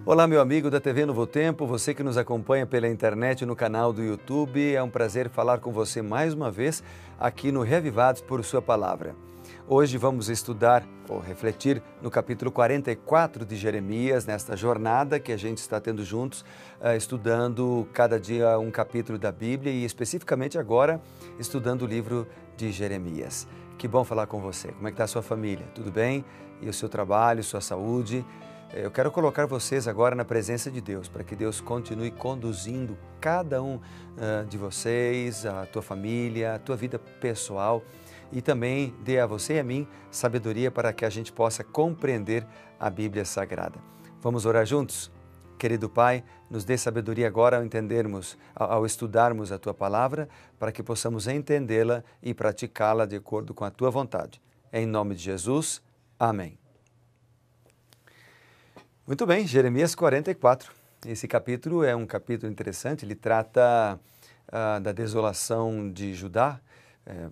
Olá, meu amigo da TV Novo Tempo, você que nos acompanha pela internet no canal do YouTube. É um prazer falar com você mais uma vez aqui no Reavivados por Sua Palavra. Hoje vamos estudar ou refletir no capítulo 44 de Jeremias, nesta jornada que a gente está tendo juntos, estudando cada dia um capítulo da Bíblia e especificamente agora estudando o livro de Jeremias. Que bom falar com você. Como é que está a sua família? Tudo bem? E o seu trabalho, sua saúde? Eu quero colocar vocês agora na presença de Deus, para que Deus continue conduzindo cada um de vocês, a tua família, a tua vida pessoal e também dê a você e a mim sabedoria para que a gente possa compreender a Bíblia Sagrada. Vamos orar juntos? Querido Pai, nos dê sabedoria agora ao entendermos, ao estudarmos a Tua Palavra, para que possamos entendê-la e praticá-la de acordo com a Tua vontade. Em nome de Jesus, amém. Muito bem, Jeremias 44. Esse capítulo é um capítulo interessante, ele trata da desolação de Judá,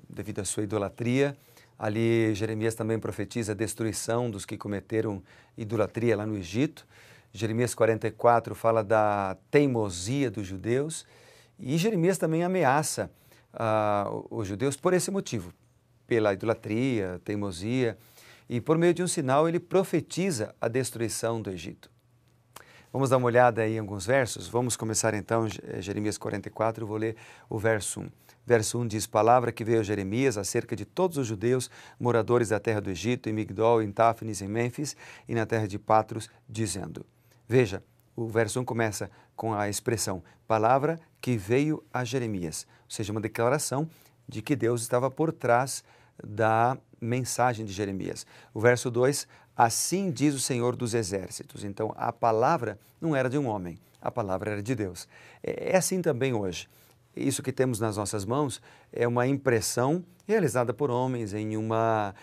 devido à sua idolatria. Ali Jeremias também profetiza a destruição dos que cometeram idolatria lá no Egito. Jeremias 44 fala da teimosia dos judeus e Jeremias também ameaça os judeus por esse motivo, pela idolatria, teimosia. E por meio de um sinal ele profetiza a destruição do Egito. Vamos dar uma olhada aí em alguns versos. Vamos começar então Jeremias 44, eu vou ler o verso 1. Verso 1 diz: Palavra que veio a Jeremias acerca de todos os judeus, moradores da terra do Egito, em Migdol, em Táfnis, em Mênfis e na terra de Patros, dizendo. Veja, o verso 1 começa com a expressão palavra que veio a Jeremias, ou seja, uma declaração de que Deus estava por trás da mensagem de Jeremias. O verso 2, assim diz o Senhor dos Exércitos. Então, a palavra não era de um homem, a palavra era de Deus. É assim também hoje. Isso que temos nas nossas mãos é uma impressão realizada por homens em uma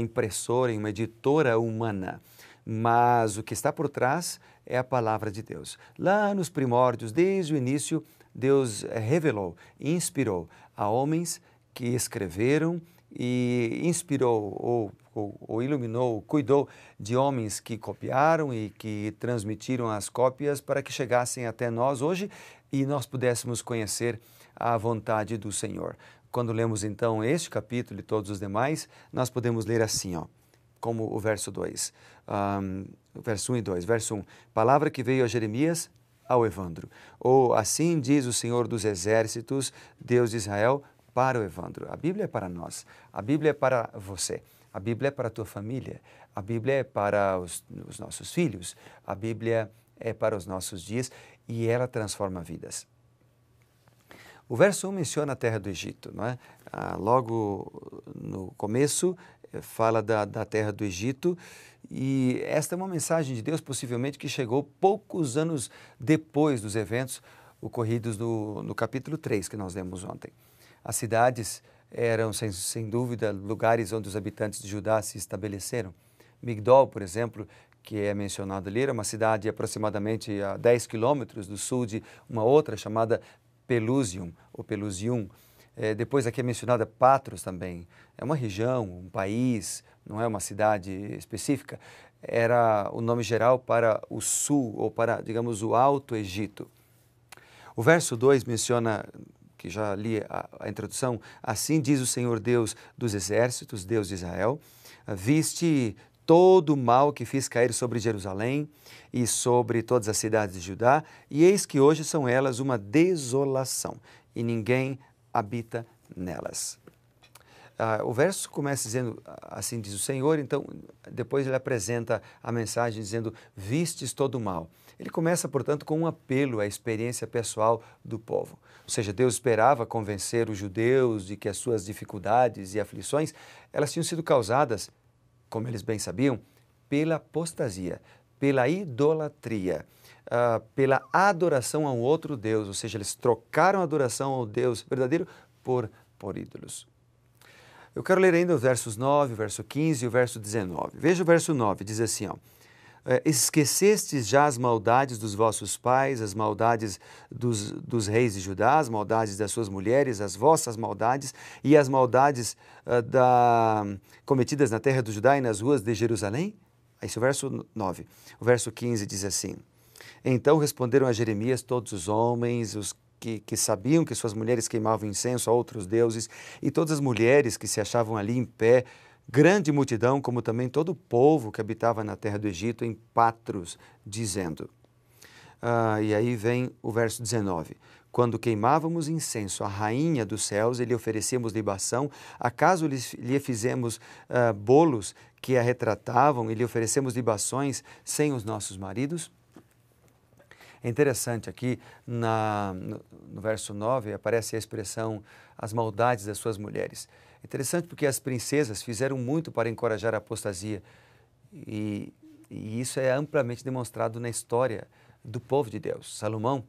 impressora, em uma editora humana. Mas o que está por trás é a palavra de Deus. Lá nos primórdios, desde o início, Deus revelou, inspirou a homens que escreveram e inspirou ou iluminou, cuidou de homens que copiaram e que transmitiram as cópias para que chegassem até nós hoje e nós pudéssemos conhecer a vontade do Senhor. Quando lemos então este capítulo e todos os demais, nós podemos ler assim, como o verso 2, o verso 1 e 2. Verso 1, palavra que veio a Jeremias ao Evandro, ou assim diz o Senhor dos Exércitos, Deus de Israel, para o Evandro. A Bíblia é para nós, a Bíblia é para você, a Bíblia é para a tua família, a Bíblia é para os nossos filhos, a Bíblia é para os nossos dias e ela transforma vidas. O verso 1 menciona a terra do Egito, não é? Logo no começo fala da terra do Egito e esta é uma mensagem de Deus possivelmente que chegou poucos anos depois dos eventos ocorridos no capítulo 3 que nós lemos ontem. As cidades eram, sem dúvida, lugares onde os habitantes de Judá se estabeleceram. Migdol, por exemplo, que é mencionado ali, era uma cidade aproximadamente a 10 quilômetros do sul de uma outra chamada Pelusium, ou Pelusium. Depois aqui é mencionada Patros também. É uma região, um país, não é uma cidade específica. Era o nome geral para o sul, ou para, digamos, o Alto Egito. O verso 2 menciona, que já li a introdução, assim diz o Senhor Deus dos Exércitos, Deus de Israel, viste todo o mal que fiz cair sobre Jerusalém e sobre todas as cidades de Judá, e eis que hoje são elas uma desolação, e ninguém habita nelas. O verso começa dizendo, assim diz o Senhor, então depois ele apresenta a mensagem dizendo, vistes todo o mal. Ele começa, portanto, com um apelo à experiência pessoal do povo. Ou seja, Deus esperava convencer os judeus de que as suas dificuldades e aflições, elas tinham sido causadas, como eles bem sabiam, pela apostasia, pela idolatria, pela adoração a um outro Deus. Ou seja, eles trocaram a adoração ao Deus verdadeiro por ídolos. Eu quero ler ainda os versos 9, o verso 15 e o verso 19. Veja o verso 9, diz assim, esquecestes já as maldades dos vossos pais, as maldades dos reis de Judá, as maldades das suas mulheres, as vossas maldades e as maldades cometidas na terra do Judá e nas ruas de Jerusalém? Esse é o verso 9. O verso 15 diz assim, Então responderam a Jeremias todos os homens, os que sabiam que suas mulheres queimavam incenso a outros deuses, e todas as mulheres que se achavam ali em pé, grande multidão, como também todo o povo que habitava na terra do Egito, em Patros, dizendo... e aí vem o verso 19. Quando queimávamos incenso à rainha dos céus e lhe oferecíamos libação, acaso lhe fizemos bolos que a retratavam e lhe oferecemos libações sem os nossos maridos? É interessante aqui, no verso 9, aparece a expressão as maldades das suas mulheres. É interessante porque as princesas fizeram muito para encorajar a apostasia e isso é amplamente demonstrado na história do povo de Deus. Salomão,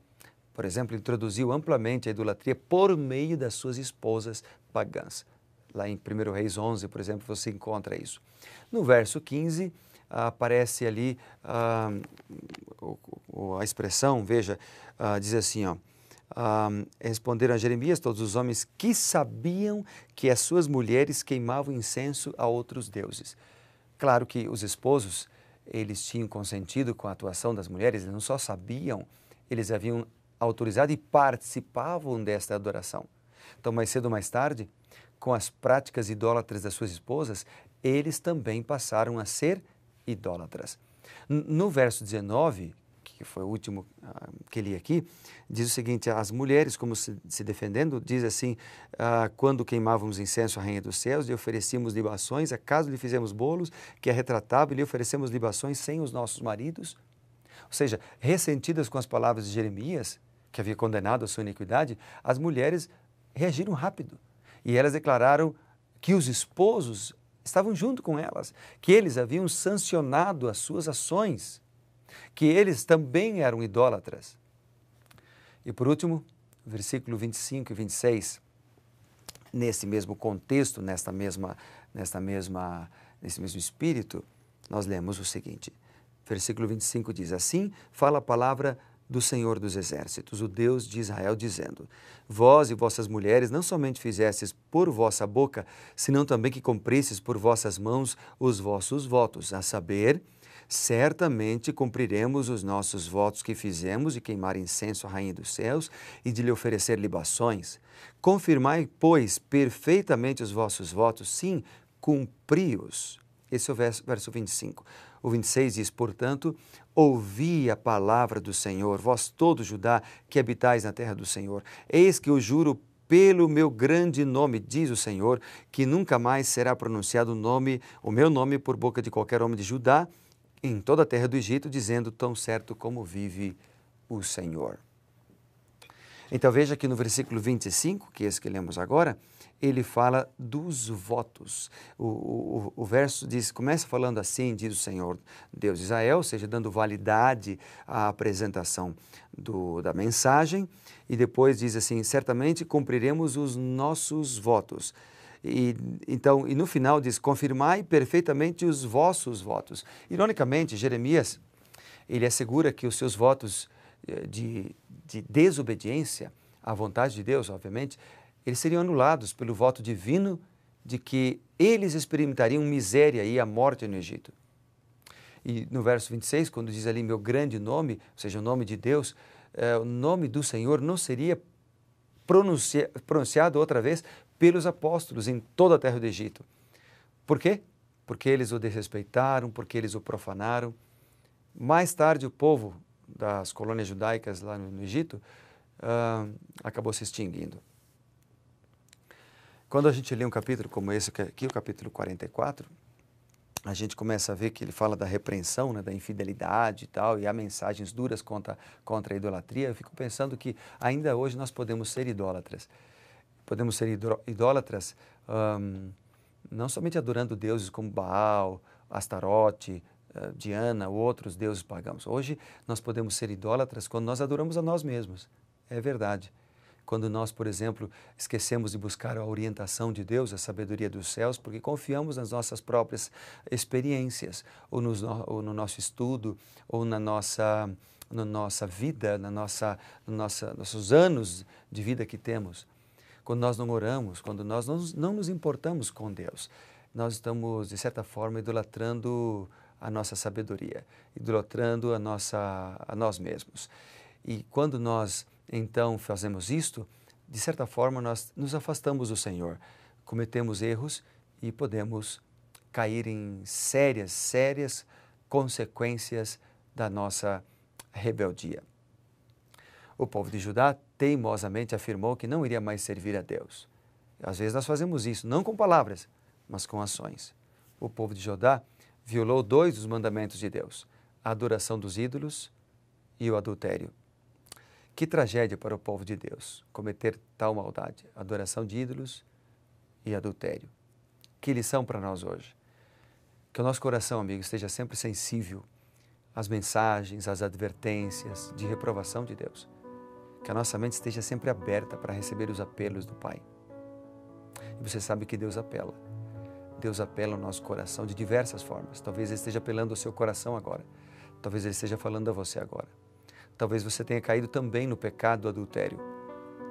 por exemplo, introduziu amplamente a idolatria por meio das suas esposas pagãs. Lá em 1 Reis 11, por exemplo, você encontra isso. No verso 15, aparece ali a expressão, veja, diz assim, responderam a Jeremias todos os homens que sabiam que as suas mulheres queimavam incenso a outros deuses. Claro que os esposos, eles tinham consentido com a atuação das mulheres, eles não só sabiam, eles haviam autorizado e participavam desta adoração. Então, mais cedo ou mais tarde, com as práticas idólatras das suas esposas, eles também passaram a ser idólatras. No verso 19, que foi o último que li aqui, diz o seguinte, as mulheres, como se defendendo, diz assim, quando queimávamos incenso à rainha dos céus, lhe oferecíamos libações, acaso lhe fizemos bolos, que a retratava, e lhe oferecemos libações sem os nossos maridos? Ou seja, ressentidas com as palavras de Jeremias, que havia condenado a sua iniquidade, as mulheres reagiram rápido. E elas declararam que os esposos estavam junto com elas, que eles haviam sancionado as suas ações, que eles também eram idólatras. E por último, versículo 25 e 26, nesse mesmo contexto, nesse mesmo espírito, nós lemos o seguinte, versículo 25 diz, assim fala a palavra do Senhor dos Exércitos, o Deus de Israel, dizendo, vós e vossas mulheres não somente fizestes por vossa boca, senão também que cumpristes por vossas mãos os vossos votos, a saber, certamente cumpriremos os nossos votos que fizemos de queimar incenso à rainha dos céus e de lhe oferecer libações. Confirmai, pois, perfeitamente os vossos votos, sim, cumpri-os. Esse é o verso 25. O 26 diz, portanto, ouvi a palavra do Senhor, vós todos, Judá, que habitais na terra do Senhor. Eis que eu juro pelo meu grande nome, diz o Senhor, que nunca mais será pronunciado o meu nome por boca de qualquer homem de Judá, em toda a terra do Egito, dizendo, tão certo como vive o Senhor. Então veja que no versículo 25, que é esse que lemos agora, ele fala dos votos. O verso diz, começa falando assim, diz o Senhor Deus de Israel, ou seja, dando validade à apresentação da mensagem, e depois diz assim, certamente cumpriremos os nossos votos. E no final diz, confirmai perfeitamente os vossos votos. Ironicamente, Jeremias, ele assegura que os seus votos de desobediência à vontade de Deus, obviamente, eles seriam anulados pelo voto divino de que eles experimentariam miséria e a morte no Egito. E no verso 26, quando diz ali meu grande nome, ou seja, o nome de Deus, o nome do Senhor não seria pronunciado outra vez pelos apóstolos em toda a terra do Egito. Por quê? Porque eles o desrespeitaram, porque eles o profanaram. Mais tarde, o povo das colônias judaicas lá no Egito acabou se extinguindo. Quando a gente lê um capítulo como esse aqui, o capítulo 44, a gente começa a ver que ele fala da repreensão, né, da infidelidade e tal, e há mensagens duras contra a idolatria. Eu fico pensando que ainda hoje nós podemos ser idólatras. Podemos ser idólatras não somente adorando deuses como Baal, Astarote, Diana ou outros deuses pagãos. Hoje nós podemos ser idólatras quando nós adoramos a nós mesmos. É verdade. Quando nós, por exemplo, esquecemos de buscar a orientação de Deus, a sabedoria dos céus, porque confiamos nas nossas próprias experiências, ou no nosso estudo, ou na nossa vida, nossos anos de vida que temos. Quando nós não oramos, quando nós não nos importamos com Deus, nós estamos, de certa forma, idolatrando a nossa sabedoria, idolatrando a nós mesmos. E quando nós, então, fazemos isto, de certa forma, nós nos afastamos do Senhor, cometemos erros e podemos cair em sérias consequências da nossa rebeldia. O povo de Judá teimosamente afirmou que não iria mais servir a Deus. Às vezes nós fazemos isso, não com palavras, mas com ações. O povo de Judá violou 2 dos mandamentos de Deus, a adoração dos ídolos e o adultério. Que tragédia para o povo de Deus cometer tal maldade, adoração de ídolos e adultério. Que lição para nós hoje. Que o nosso coração, amigo, esteja sempre sensível às mensagens, às advertências de reprovação de Deus. Que a nossa mente esteja sempre aberta para receber os apelos do Pai. E você sabe que Deus apela. Deus apela ao nosso coração de diversas formas. Talvez Ele esteja apelando ao seu coração agora. Talvez Ele esteja falando a você agora. Talvez você tenha caído também no pecado do adultério.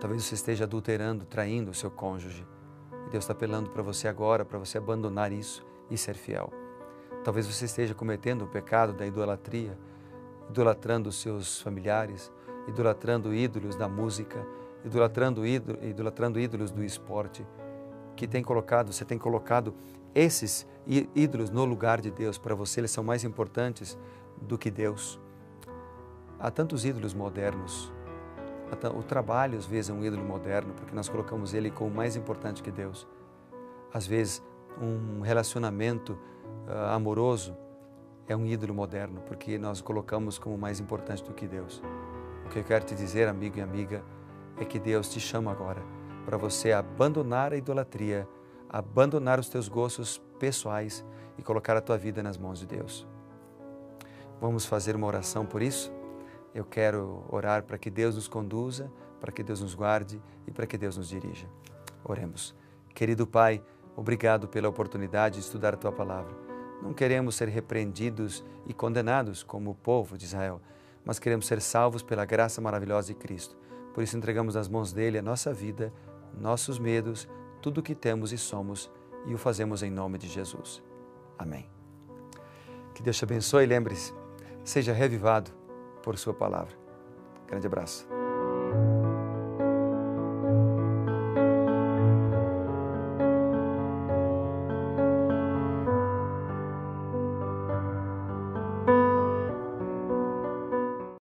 Talvez você esteja adulterando, traindo o seu cônjuge. E Deus está apelando para você agora, para você abandonar isso e ser fiel. Talvez você esteja cometendo o pecado da idolatria, idolatrando os seus familiares, idolatrando ídolos da música, idolatrando ídolos do esporte, você tem colocado esses ídolos no lugar de Deus. Para você eles são mais importantes do que Deus. Há tantos ídolos modernos. O trabalho às vezes é um ídolo moderno, porque nós colocamos ele como mais importante que Deus. Às vezes um relacionamento amoroso é um ídolo moderno, porque nós o colocamos como mais importante do que Deus. O que eu quero te dizer, amigo e amiga, é que Deus te chama agora para você abandonar a idolatria, abandonar os teus gostos pessoais e colocar a tua vida nas mãos de Deus. Vamos fazer uma oração por isso? Eu quero orar para que Deus nos conduza, para que Deus nos guarde e para que Deus nos dirija. Oremos. Querido Pai, obrigado pela oportunidade de estudar a Tua Palavra. Não queremos ser repreendidos e condenados como o povo de Israel, mas queremos ser salvos pela graça maravilhosa de Cristo. Por isso entregamos nas mãos dele a nossa vida, nossos medos, tudo o que temos e somos, e o fazemos em nome de Jesus. Amém. Que Deus te abençoe e lembre-se, seja revivado por sua palavra. Grande abraço.